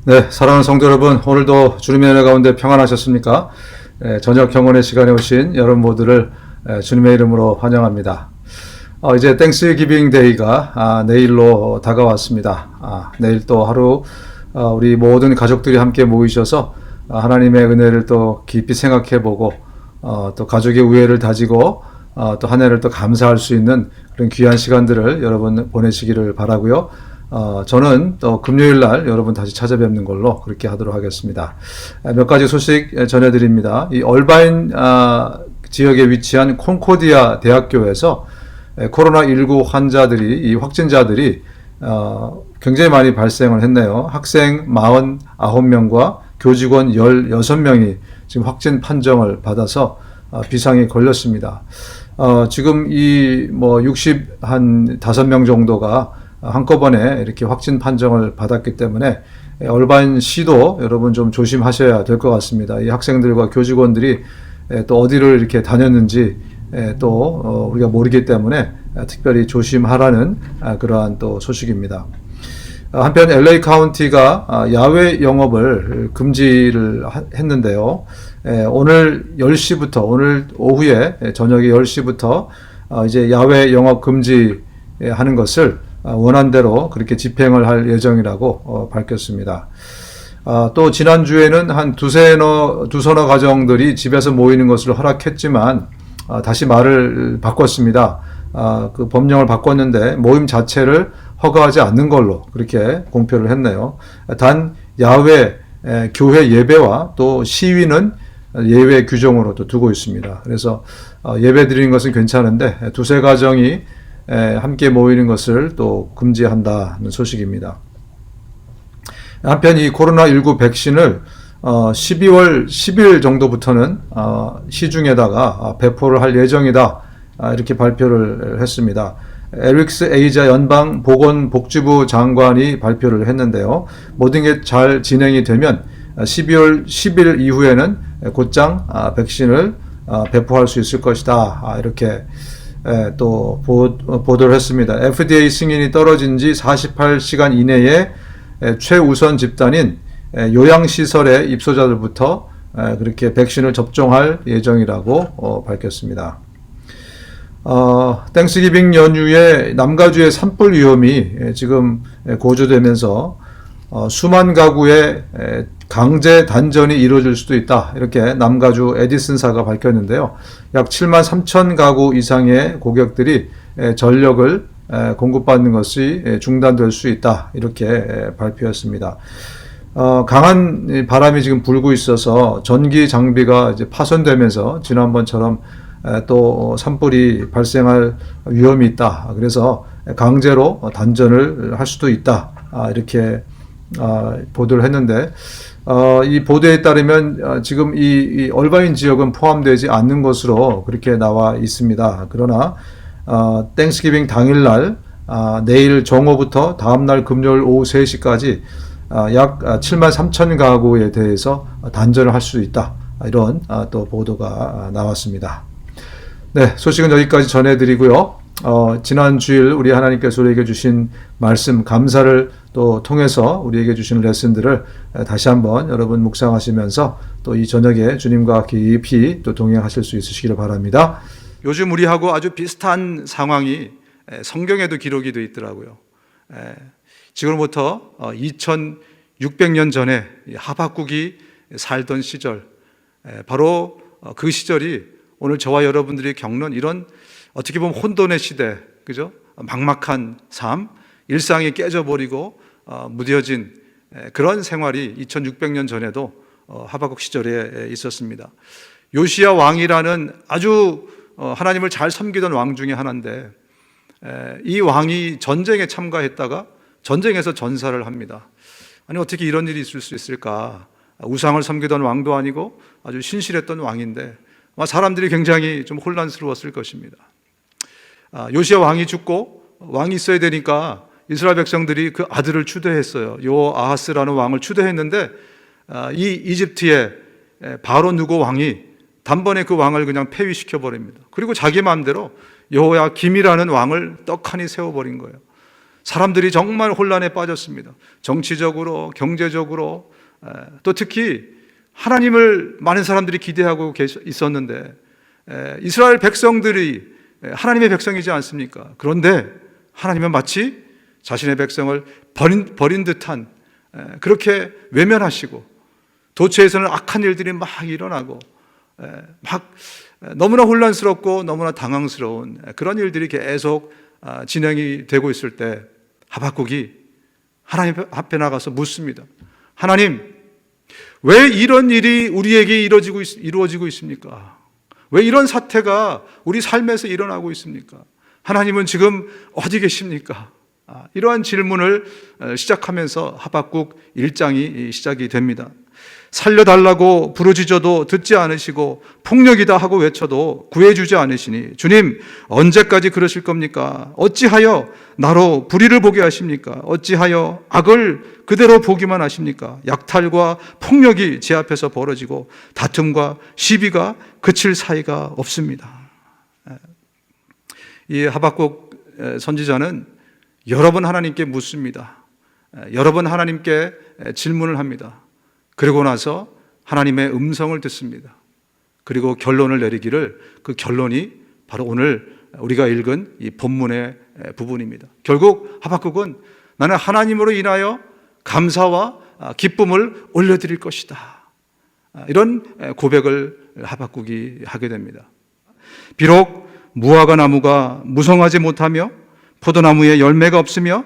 네, 사랑하는 성도 여러분, 오늘도 주님의 은혜 가운데 평안하셨습니까? 저녁 경건의 시간에 오신 여러분 모두를 주님의 이름으로 환영합니다. 이제 땡스기빙 데이가 내일로 다가왔습니다. 내일 또 하루 우리 모든 가족들이 함께 모이셔서 하나님의 은혜를 또 깊이 생각해보고 또 가족의 우애를 다지고 또 한 해를 또 감사할 수 있는 그런 귀한 시간들을 여러분 보내시기를 바라고요. 저는 또 금요일 날 여러분 다시 찾아뵙는 걸로 그렇게 하도록 하겠습니다. 몇 가지 소식 전해드립니다. 이 얼바인 지역에 위치한 콘코디아 대학교에서 코로나19 환자들이, 이 확진자들이 굉장히 많이 발생을 했네요. 학생 49명과 교직원 16명이 지금 확진 판정을 받아서 비상이 걸렸습니다. 지금 이 65명 정도가 한꺼번에 이렇게 확진 판정을 받았기 때문에 얼바인 시도 여러분 좀 조심하셔야 될 것 같습니다. 이 학생들과 교직원들이 또 어디를 이렇게 다녔는지 또 우리가 모르기 때문에 특별히 조심하라는 그러한 또 소식입니다. 한편 LA 카운티가 야외 영업을 금지를 했는데요. 오늘 10시부터, 오늘 오후에 저녁에 10시부터 이제 야외 영업 금지하는 것을 원한대로 그렇게 집행을 할 예정이라고 밝혔습니다. 또 지난주에는 한 두서너 가정들이 집에서 모이는 것을 허락했지만 다시 말을 바꿨습니다. 그 법령을 바꿨는데 모임 자체를 허가하지 않는 걸로 그렇게 공표를 했네요. 단 야외 교회 예배와 또 시위는 예외 규정으로 또 두고 있습니다. 그래서 예배 드리는 것은 괜찮은데 두세 가정이 함께 모이는 것을 또 금지한다는 소식입니다. 한편 이 코로나19 백신을 12월 10일 정도부터는 시중에다가 배포를 할 예정이다, 이렇게 발표를 했습니다. 에릭스 에이자 연방 보건복지부 장관이 발표를 했는데요. 모든 게 잘 진행이 되면 12월 10일 이후에는 곧장 백신을 배포할 수 있을 것이다, 이렇게 또 보도를 했습니다. FDA 승인이 떨어진 지 48시간 이내에 최우선 집단인 요양시설의 입소자들부터 그렇게 백신을 접종할 예정이라고 밝혔습니다. 땡스기빙 연휴에 남가주의 산불 위험이 지금 고조되면서 수만 가구의 강제 단전이 이루어질 수도 있다, 이렇게 남가주 에디슨사가 밝혔는데요. 약 7만 3천 가구 이상의 고객들이 전력을 공급받는 것이 중단될 수 있다, 이렇게 발표했습니다. 강한 바람이 지금 불고 있어서 전기 장비가 이제 파손되면서 지난번처럼 또 산불이 발생할 위험이 있다. 그래서 강제로 단전을 할 수도 있다, 이렇게 보도를 했는데, 이 보도에 따르면 지금 이 얼바인 지역은 포함되지 않는 것으로 그렇게 나와 있습니다. 그러나 땡스기빙 당일날 내일 정오부터 다음날 금요일 오후 3시까지 약 7만 3천 가구에 대해서 단전을 할 수 있다, 이런 또 보도가 나왔습니다. 네, 소식은 여기까지 전해드리고요. 지난 주일 우리 하나님께서 우리에게 주신 말씀, 감사를 또 통해서 우리에게 주신 레슨들을 다시 한번 여러분 묵상하시면서 또 이 저녁에 주님과 깊이 또 동행하실 수 있으시기를 바랍니다. 요즘 우리하고 아주 비슷한 상황이 성경에도 기록이 되어 있더라고요. 지금부터 2600년 전에 하박국이 살던 시절, 바로 그 시절이 오늘 저와 여러분들이 겪는 이런 어떻게 보면 혼돈의 시대, 그죠? 막막한 삶, 일상이 깨져버리고 무뎌진 그런 생활이 2600년 전에도 하박국 시절에 있었습니다. 요시야 왕이라는 아주 하나님을 잘 섬기던 왕 중에 하나인데, 이 왕이 전쟁에 참가했다가 전쟁에서 전사를 합니다. 아니, 어떻게 이런 일이 있을 수 있을까? 우상을 섬기던 왕도 아니고 아주 신실했던 왕인데 사람들이 굉장히 좀 혼란스러웠을 것입니다. 요시야 왕이 죽고 왕이 있어야 되니까 이스라엘 백성들이 그 아들을 추대했어요. 요아하스라는 왕을 추대했는데 이 이집트의 바로 누고 왕이 단번에 그 왕을 그냥 폐위시켜 버립니다. 그리고 자기 마음대로 여호야김이라는 왕을 떡하니 세워버린 거예요. 사람들이 정말 혼란에 빠졌습니다. 정치적으로, 경제적으로, 또 특히 하나님을 많은 사람들이 기대하고 있었는데, 이스라엘 백성들이 하나님의 백성이지 않습니까? 그런데 하나님은 마치 자신의 백성을 버린 듯한, 그렇게 외면하시고, 도처에서는 악한 일들이 막 일어나고, 막 너무나 혼란스럽고 너무나 당황스러운 그런 일들이 계속 진행이 되고 있을 때 하박국이 하나님 앞에 나가서 묻습니다. 하나님, 왜 이런 일이 우리에게 이루어지고 있습니까? 왜 이런 사태가 우리 삶에서 일어나고 있습니까? 하나님은 지금 어디 계십니까? 이러한 질문을 시작하면서 하박국 1장이 시작이 됩니다. 살려달라고 부르짖어도 듣지 않으시고 폭력이다 하고 외쳐도 구해주지 않으시니 주님, 언제까지 그러실 겁니까? 어찌하여 나로 불의를 보게 하십니까? 어찌하여 악을 그대로 보기만 하십니까? 약탈과 폭력이 제 앞에서 벌어지고 다툼과 시비가 그칠 사이가 없습니다. 이 하박국 선지자는 여러 번 하나님께 묻습니다. 여러 번 하나님께 질문을 합니다. 그리고 나서 하나님의 음성을 듣습니다. 그리고 결론을 내리기를, 그 결론이 바로 오늘 우리가 읽은 이 본문의 부분입니다. 결국 하박국은 나는 하나님으로 인하여 감사와 기쁨을 올려드릴 것이다, 이런 고백을 하박국이 하게 됩니다. 비록 무화과 나무가 무성하지 못하며 포도나무에 열매가 없으며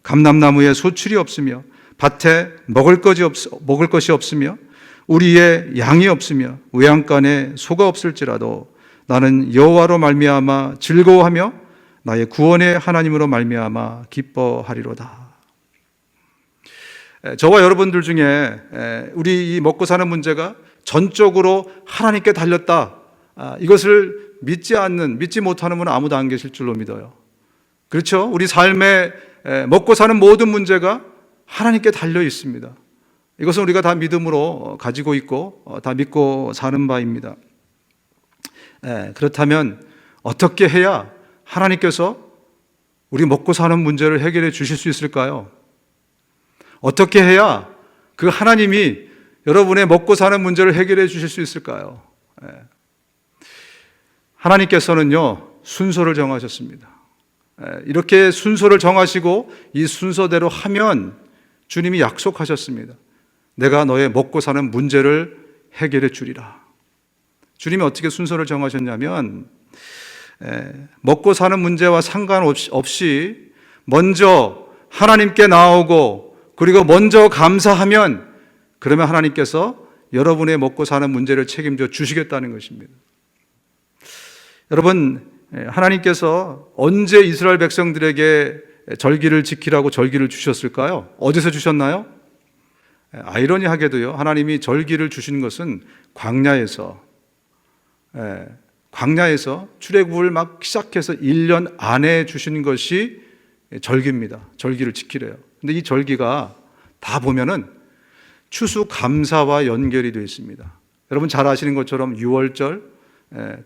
감람나무에 소출이 없으며 밭에 먹을 것이 없으며 우리의 양이 없으며 외양간에 소가 없을지라도 나는 여호와로 말미암아 즐거워하며 나의 구원의 하나님으로 말미암아 기뻐하리로다. 저와 여러분들 중에 우리 이 먹고 사는 문제가 전적으로 하나님께 달렸다, 이것을 믿지 못하는 분은 아무도 안 계실 줄로 믿어요. 그렇죠? 우리 삶에 먹고 사는 모든 문제가 하나님께 달려 있습니다. 이것은 우리가 다 믿음으로 가지고 있고 다 믿고 사는 바입니다. 그렇다면 어떻게 해야 하나님께서 우리 먹고 사는 문제를 해결해 주실 수 있을까요? 어떻게 해야 그 하나님이 여러분의 먹고 사는 문제를 해결해 주실 수 있을까요? 하나님께서는요, 순서를 정하셨습니다. 이렇게 순서를 정하시고 이 순서대로 하면 주님이 약속하셨습니다. 내가 너의 먹고 사는 문제를 해결해 주리라. 주님이 어떻게 순서를 정하셨냐면, 먹고 사는 문제와 상관없이 먼저 하나님께 나오고 그리고 먼저 감사하면, 그러면 하나님께서 여러분의 먹고 사는 문제를 책임져 주시겠다는 것입니다. 여러분, 하나님께서 언제 이스라엘 백성들에게 절기를 지키라고 절기를 주셨을까요? 어디서 주셨나요? 아이러니하게도요, 하나님이 절기를 주신 것은 광야에서 출애굽을 막 시작해서 1년 안에 주신 것이 절기입니다. 절기를 지키래요. 근데 이 절기가 다 보면은 추수감사와 연결이 되어 있습니다. 여러분 잘 아시는 것처럼 유월절,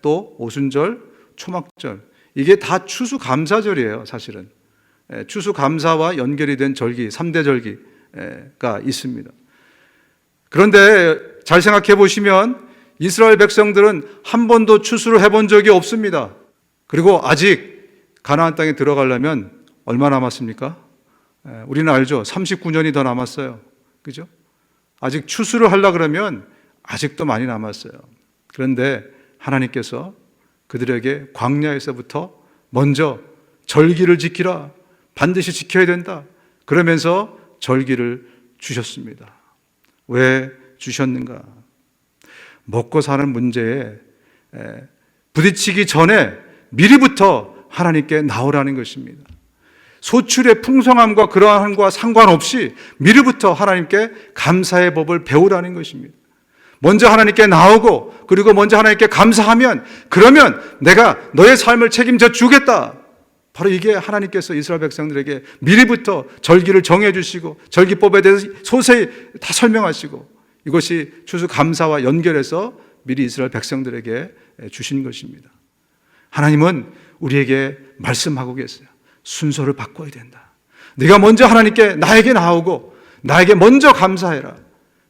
또 오순절, 초막절, 이게 다 추수감사절이에요. 사실은 추수감사와 연결이 된 절기, 3대 절기가 있습니다. 그런데 잘 생각해 보시면 이스라엘 백성들은 한 번도 추수를 해본 적이 없습니다. 그리고 아직 가나안 땅에 들어가려면 얼마 남았습니까? 우리는 알죠. 39년이 더 남았어요. 그죠? 아직 추수를 하려고 그러면 아직도 많이 남았어요. 그런데 하나님께서 그들에게 광야에서부터 먼저 절기를 지키라, 반드시 지켜야 된다, 그러면서 절기를 주셨습니다. 왜 주셨는가? 먹고 사는 문제에 부딪히기 전에 미리부터 하나님께 나오라는 것입니다. 소출의 풍성함과 그러함과 상관없이 미리부터 하나님께 감사의 법을 배우라는 것입니다. 먼저 하나님께 나오고 그리고 먼저 하나님께 감사하면, 그러면 내가 너의 삶을 책임져 주겠다. 바로 이게 하나님께서 이스라엘 백성들에게 미리부터 절기를 정해주시고 절기법에 대해서 소세히 다 설명하시고, 이것이 추수감사와 연결해서 미리 이스라엘 백성들에게 주신 것입니다. 하나님은 우리에게 말씀하고 계세요. 순서를 바꿔야 된다. 네가 먼저 하나님께 나에게 나오고 나에게 먼저 감사해라.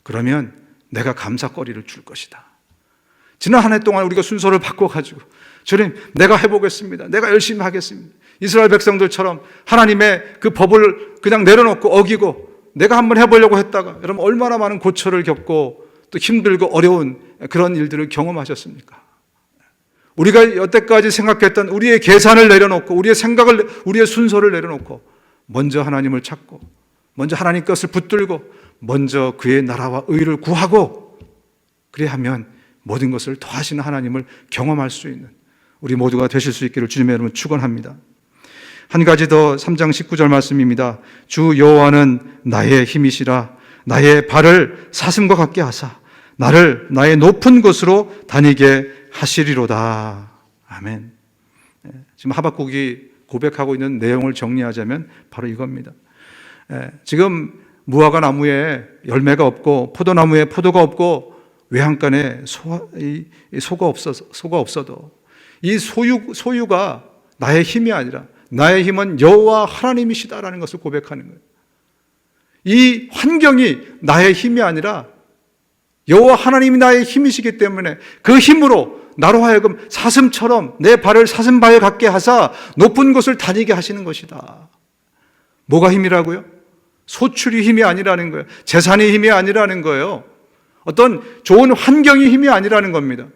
그러면 내가 감사거리를 줄 것이다. 지난 한 해 동안 우리가 순서를 바꿔가지고 주님 내가 해보겠습니다. 내가 열심히 하겠습니다. 이스라엘 백성들처럼 하나님의 그 법을 그냥 내려놓고 어기고 내가 한번 해보려고 했다가 여러분 얼마나 많은 고초를 겪고 또 힘들고 어려운 그런 일들을 경험하셨습니까? 우리가 여태까지 생각했던 우리의 계산을 내려놓고 우리의 생각을, 우리의 순서를 내려놓고 먼저 하나님을 찾고 먼저 하나님 것을 붙들고 먼저 그의 나라와 의를 구하고 그래야 하면 모든 것을 더하시는 하나님을 경험할 수 있는 우리 모두가 되실 수 있기를 주님의 이름으로 축원합니다. 한 가지 더 3장 19절 말씀입니다. 주 여호와는 나의 힘이시라. 나의 발을 사슴과 같게 하사 나를 나의 높은 곳으로 다니게 하시리로다. 아멘. 지금 하박국이 고백하고 있는 내용을 정리하자면 바로 이겁니다. 지금 무화과 나무에 열매가 없고 포도나무에 포도가 없고 외양간에 소가 없어도 이 소유가 나의 힘이 아니라 나의 힘은 여호와 하나님이시다라는 것을 고백하는 거예요. 이 환경이 나의 힘이 아니라 여호와 하나님이 나의 힘이시기 때문에 그 힘으로 나로 하여금 사슴처럼 내 발을 사슴발에 갖게 하사 높은 곳을 다니게 하시는 것이다. 뭐가 힘이라고요? 소출이 힘이 아니라는 거예요. 재산이 힘이 아니라는 거예요. 어떤 좋은 환경이 힘이 아니라는 겁니다.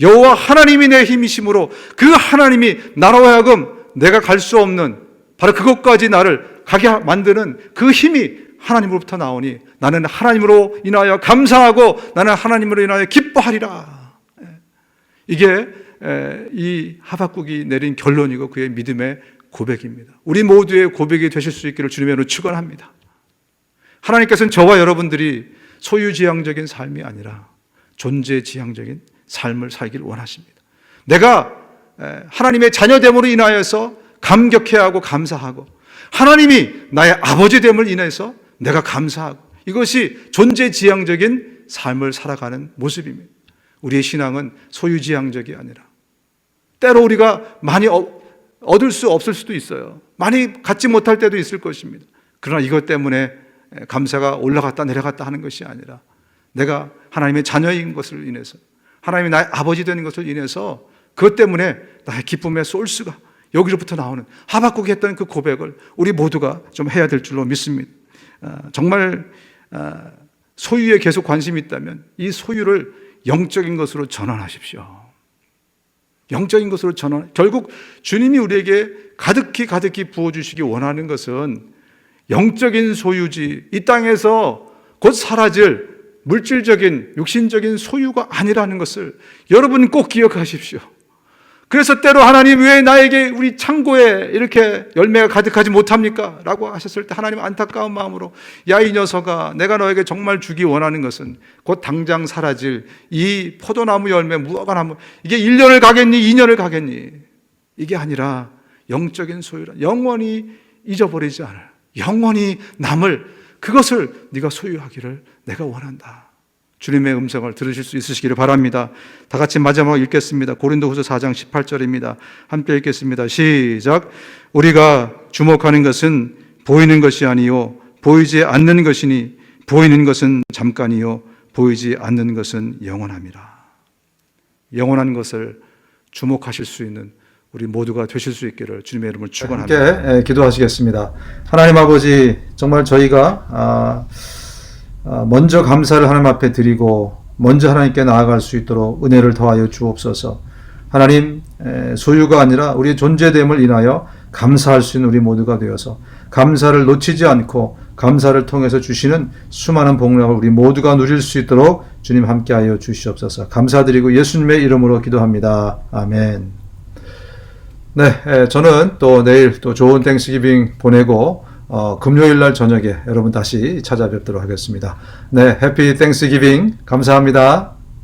여호와 하나님이 내 힘이심으로 그 하나님이 나로 하여금 내가 갈 수 없는 바로 그것까지 나를 가게 만드는 그 힘이 하나님으로부터 나오니 나는 하나님으로 인하여 감사하고 나는 하나님으로 인하여 기뻐하리라. 이게 이 하박국이 내린 결론이고 그의 믿음의 고백입니다. 우리 모두의 고백이 되실 수 있기를 주님의 이름으로 축원합니다. 하나님께서는 저와 여러분들이 소유지향적인 삶이 아니라 존재지향적인 삶을 살길 원하십니다. 내가 하나님의 자녀됨으로 인하여서 감격해하고 감사하고 하나님이 나의 아버지됨을 인해서 내가 감사하고 이것이 존재지향적인 삶을 살아가는 모습입니다. 우리의 신앙은 소유지향적이 아니라 때로 우리가 많이 얻을 수 없을 수도 있어요. 많이 갖지 못할 때도 있을 것입니다. 그러나 이것 때문에 감사가 올라갔다 내려갔다 하는 것이 아니라 내가 하나님의 자녀인 것을 인해서 하나님이 나의 아버지 되는 것을 인해서 그것 때문에 나의 기쁨의 소스가 여기로부터 나오는 하박국이 했던 그 고백을 우리 모두가 좀 해야 될 줄로 믿습니다. 정말 소유에 계속 관심이 있다면 이 소유를 영적인 것으로 전환하십시오. 영적인 것으로 전환. 결국 주님이 우리에게 가득히 부어주시기 원하는 것은 영적인 소유지, 이 땅에서 곧 사라질 물질적인 육신적인 소유가 아니라는 것을 여러분 꼭 기억하십시오. 그래서 때로 하나님 왜 나에게 우리 창고에 이렇게 열매가 가득하지 못합니까? 라고 하셨을 때 하나님 안타까운 마음으로 야 이 녀석아 내가 너에게 정말 주기 원하는 것은 곧 당장 사라질 이 포도나무 열매 무화과 나무 이게 1년을 가겠니 2년을 가겠니 이게 아니라 영적인 소유라 영원히 잊어버리지 않을 영원히 남을 그것을 네가 소유하기를 내가 원한다. 주님의 음성을 들으실 수 있으시기를 바랍니다. 다 같이 마지막으로 읽겠습니다. 고린도후서 4장 18절입니다. 함께 읽겠습니다. 시작. 우리가 주목하는 것은 보이는 것이 아니요 보이지 않는 것이니 보이는 것은 잠깐이요 보이지 않는 것은 영원함이라. 영원한 것을 주목하실 수 있는 우리 모두가 되실 수 있기를 주님의 이름을 축원합니다. 함께 기도하시겠습니다. 하나님 아버지 정말 저희가 먼저 감사를 하나님 앞에 드리고 먼저 하나님께 나아갈 수 있도록 은혜를 더하여 주옵소서. 하나님 소유가 아니라 우리의 존재됨을 인하여 감사할 수 있는 우리 모두가 되어서 감사를 놓치지 않고 감사를 통해서 주시는 수많은 복락을 우리 모두가 누릴 수 있도록 주님 함께하여 주시옵소서. 감사드리고 예수님의 이름으로 기도합니다. 아멘. 네, 저는 또 내일 또 좋은 땡스기빙 보내고 금요일 날 저녁에 여러분 다시 찾아뵙도록 하겠습니다. 네, 해피 땡스기빙 감사합니다.